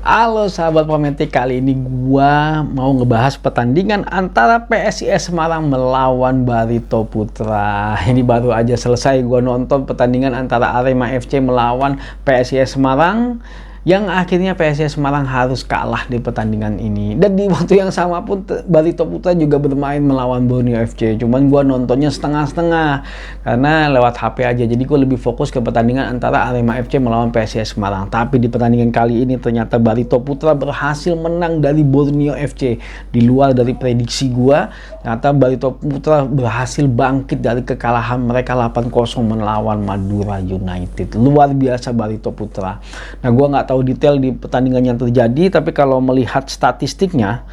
Halo sahabat Prometik, kali ini gua mau ngebahas pertandingan antara PSIS Semarang melawan Barito Putra. Ini baru aja selesai gua nonton pertandingan antara Arema FC melawan PSIS Semarang, yang akhirnya PSIS Semarang harus kalah di pertandingan ini. Dan di waktu yang sama pun Barito Putra juga bermain melawan Borneo FC. Cuman gua nontonnya setengah-setengah karena lewat HP aja. Jadi gua lebih fokus ke pertandingan antara Arema FC melawan PSIS Semarang. Tapi di pertandingan kali ini ternyata Barito Putra berhasil menang dari Borneo FC. Di luar dari prediksi gua, ternyata Barito Putra berhasil bangkit dari kekalahan mereka 8-0 melawan Madura United. Luar biasa Barito Putra. Nah, gua nggak tahu detail di pertandingan yang terjadi, tapi kalau melihat statistiknya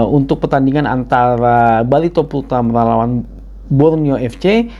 untuk pertandingan antara Barito Putra melawan Borneo FC,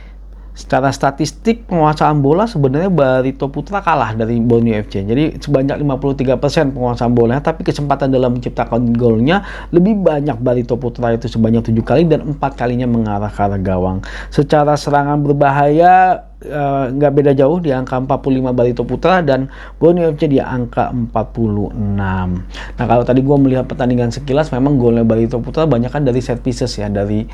secara statistik penguasaan bola sebenarnya Barito Putra kalah dari Borneo FC. Jadi sebanyak 53% penguasaan bola, tapi kesempatan dalam menciptakan golnya lebih banyak Barito Putra, itu sebanyak 7 kali dan 4 kalinya mengarah ke arah gawang. Secara serangan berbahaya nggak beda jauh, di angka 45 Barito Putra dan Borneo FC di angka 46. Nah, kalau tadi gue melihat pertandingan sekilas, memang golnya Barito Putra banyak kan dari set pieces ya, dari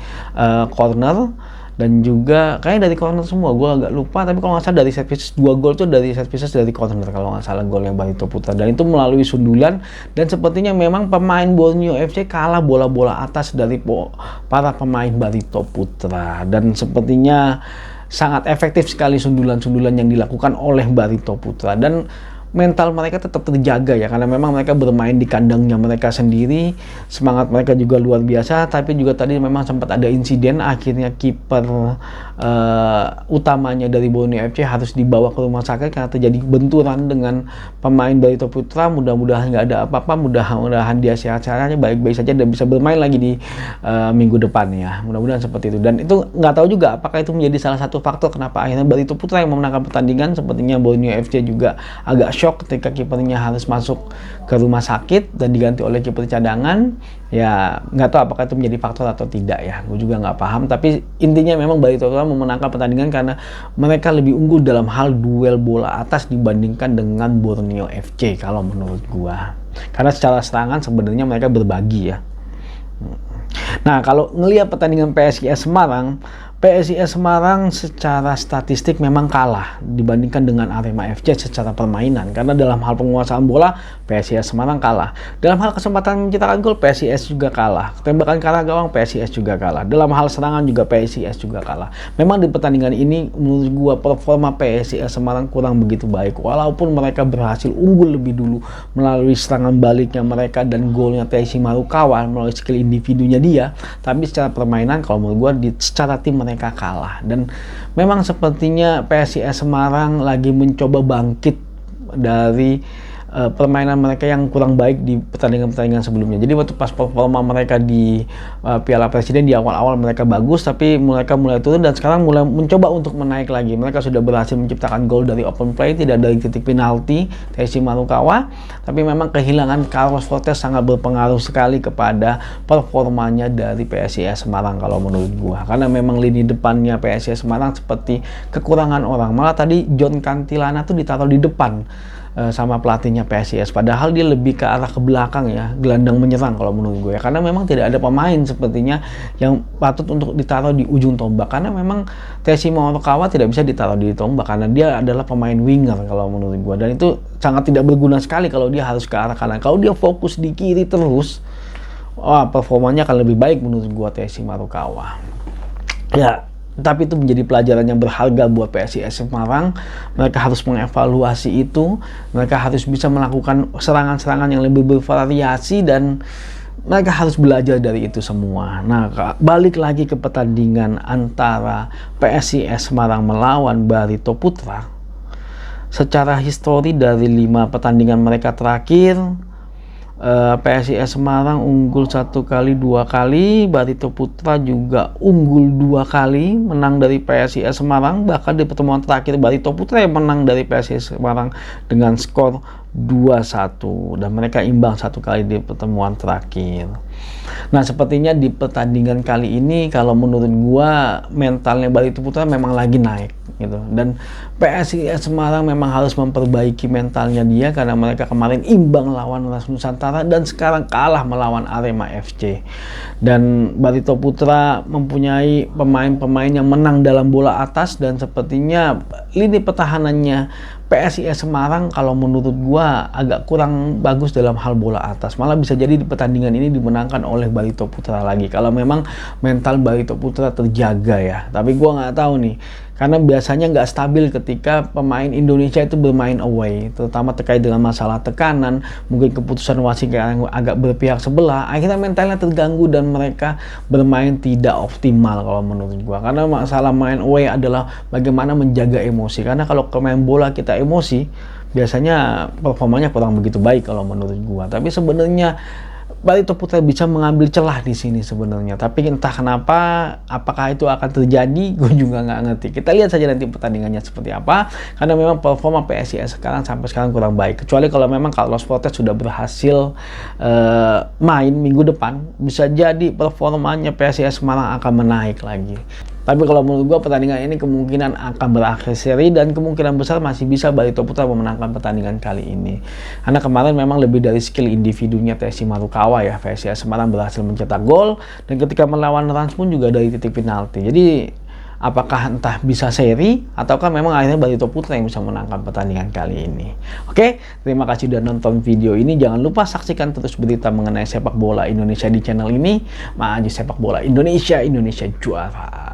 corner, dan juga kayaknya dari corner semua, gue agak lupa, tapi kalau nggak salah dari set pieces, 2 gol tuh dari set pieces dari corner kalau nggak salah golnya Barito Putra, dan itu melalui sundulan. Dan sepertinya memang pemain Borneo FC kalah bola-bola atas dari para pemain Barito Putra, dan sepertinya sangat efektif sekali sundulan-sundulan yang dilakukan oleh Barito Putra, dan mental mereka tetap terjaga ya, karena memang mereka bermain di kandangnya mereka sendiri. Semangat mereka juga luar biasa. Tapi juga tadi memang sempat ada insiden, akhirnya kiper utamanya dari Borneo FC harus dibawa ke rumah sakit karena terjadi benturan dengan pemain Barito Putra. Mudah-mudahan nggak ada apa-apa, mudah-mudahan dia sehat-sehat aja, baik-baik saja, dan bisa bermain lagi di minggu depan ya, mudah-mudahan seperti itu. Dan itu nggak tahu juga apakah itu menjadi salah satu faktor kenapa akhirnya Barito Putra yang memenangkan pertandingan. Sepertinya Borneo FC juga agak shock ketika kipernya harus masuk ke rumah sakit dan diganti oleh kiper cadangan. Ya nggak tahu apakah itu menjadi faktor atau tidak ya, gue juga nggak paham. Tapi intinya memang Barito Putra memenangkan pertandingan karena mereka lebih unggul dalam hal duel bola atas dibandingkan dengan Borneo FC kalau menurut gua, karena secara serangan sebenarnya mereka berbagi ya. Nah, kalau ngelihat pertandingan PSIS Semarang, PSIS Semarang secara statistik memang kalah dibandingkan dengan Arema FC secara permainan, karena dalam hal penguasaan bola PSIS Semarang kalah. Dalam hal kesempatan menciptakan gol PSIS juga kalah. Tembakan ke arah gawang PSIS juga kalah. Dalam hal serangan juga PSIS juga kalah. Memang di pertandingan ini menurut gua performa PSIS Semarang kurang begitu baik, walaupun mereka berhasil unggul lebih dulu melalui serangan baliknya mereka dan golnya Taishi Marukawa melalui skill individunya dia. Tapi secara permainan kalau menurut gua secara tim mereka kalah. Dan memang sepertinya PSIS Semarang lagi mencoba bangkit dari permainan mereka yang kurang baik di pertandingan-pertandingan sebelumnya. Jadi waktu pas performa mereka di Piala Presiden di awal-awal mereka bagus, tapi mereka mulai turun dan sekarang mulai mencoba untuk menaik lagi. Mereka sudah berhasil menciptakan gol dari open play, tidak dari titik penalti Taishi Marukawa, tapi memang kehilangan Carlos Fortes sangat berpengaruh sekali kepada performanya dari PSIS Semarang kalau menurut gua. Karena memang lini depannya PSIS Semarang seperti kekurangan orang. Malah tadi John Cantilana tuh ditaruh di depan sama pelatihnya PSIS, padahal dia lebih ke arah ke belakang ya, gelandang menyerang kalau menurut gue ya, karena memang tidak ada pemain sepertinya yang patut untuk ditaruh di ujung tombak, karena memang Taishi Marukawa tidak bisa ditaruh di tombak karena dia adalah pemain winger kalau menurut gue, dan itu sangat tidak berguna sekali kalau dia harus ke arah kanan. Kalau dia fokus di kiri terus, performanya akan lebih baik menurut gue Taishi Marukawa ya. Tapi itu menjadi pelajaran yang berharga buat PSIS Semarang. Mereka harus mengevaluasi itu. Mereka harus bisa melakukan serangan-serangan yang lebih bervariasi dan mereka harus belajar dari itu semua. Nah, balik lagi ke pertandingan antara PSIS Semarang melawan Barito Putra. Secara histori dari 5 pertandingan mereka terakhir, PSIS Semarang unggul 1 kali, 2 kali. Barito Putra juga unggul 2 kali, menang dari PSIS Semarang. Bahkan di pertemuan terakhir Barito Putra yang menang dari PSIS Semarang dengan skor 2-1 dan mereka imbang 1 kali di pertemuan terakhir. Nah, sepertinya di pertandingan kali ini kalau menurut gua mentalnya Barito Putra memang lagi naik gitu. Dan PSIS Semarang memang harus memperbaiki mentalnya dia karena mereka kemarin imbang lawan Ras Nusantara dan sekarang kalah melawan Arema FC. Dan Barito Putra mempunyai pemain-pemain yang menang dalam bola atas dan sepertinya lini pertahanannya PSIS Semarang kalau menurut gua agak kurang bagus dalam hal bola atas. Malah bisa jadi di pertandingan ini dimenangkan oleh Barito Putra lagi kalau memang mental Barito Putra terjaga ya. Tapi gua nggak tahu nih, karena biasanya nggak stabil ketika pemain Indonesia itu bermain away, terutama terkait dengan masalah tekanan, mungkin keputusan wasit yang agak berpihak sebelah, akhirnya mentalnya terganggu dan mereka bermain tidak optimal kalau menurut gua. Karena masalah main away adalah bagaimana menjaga emosi, karena kalau main bola kita emosi, biasanya performanya kurang begitu baik kalau menurut gua. Tapi sebenarnya Barito Putra bisa mengambil celah di sini sebenarnya, tapi entah kenapa, apakah itu akan terjadi, gue juga nggak ngerti. Kita lihat saja nanti pertandingannya seperti apa, karena memang performa PSIS sampai sekarang kurang baik. Kecuali kalau memang Carlos Fortes sudah berhasil main minggu depan, bisa jadi performanya PSIS Semarang akan menaik lagi. Tapi kalau menurut gue pertandingan ini kemungkinan akan berakhir seri dan kemungkinan besar masih bisa Barito Putra memenangkan pertandingan kali ini. Karena kemarin memang lebih dari skill individunya TSI Marukawa ya. PSIS Semarang berhasil mencetak gol dan ketika melawan Rans pun juga dari titik penalti. Jadi apakah entah bisa seri ataukah memang akhirnya Barito Putra yang bisa menangkan pertandingan kali ini. Oke, terima kasih sudah nonton video ini. Jangan lupa saksikan terus berita mengenai sepak bola Indonesia di channel ini. Maju sepak bola Indonesia, Indonesia juara.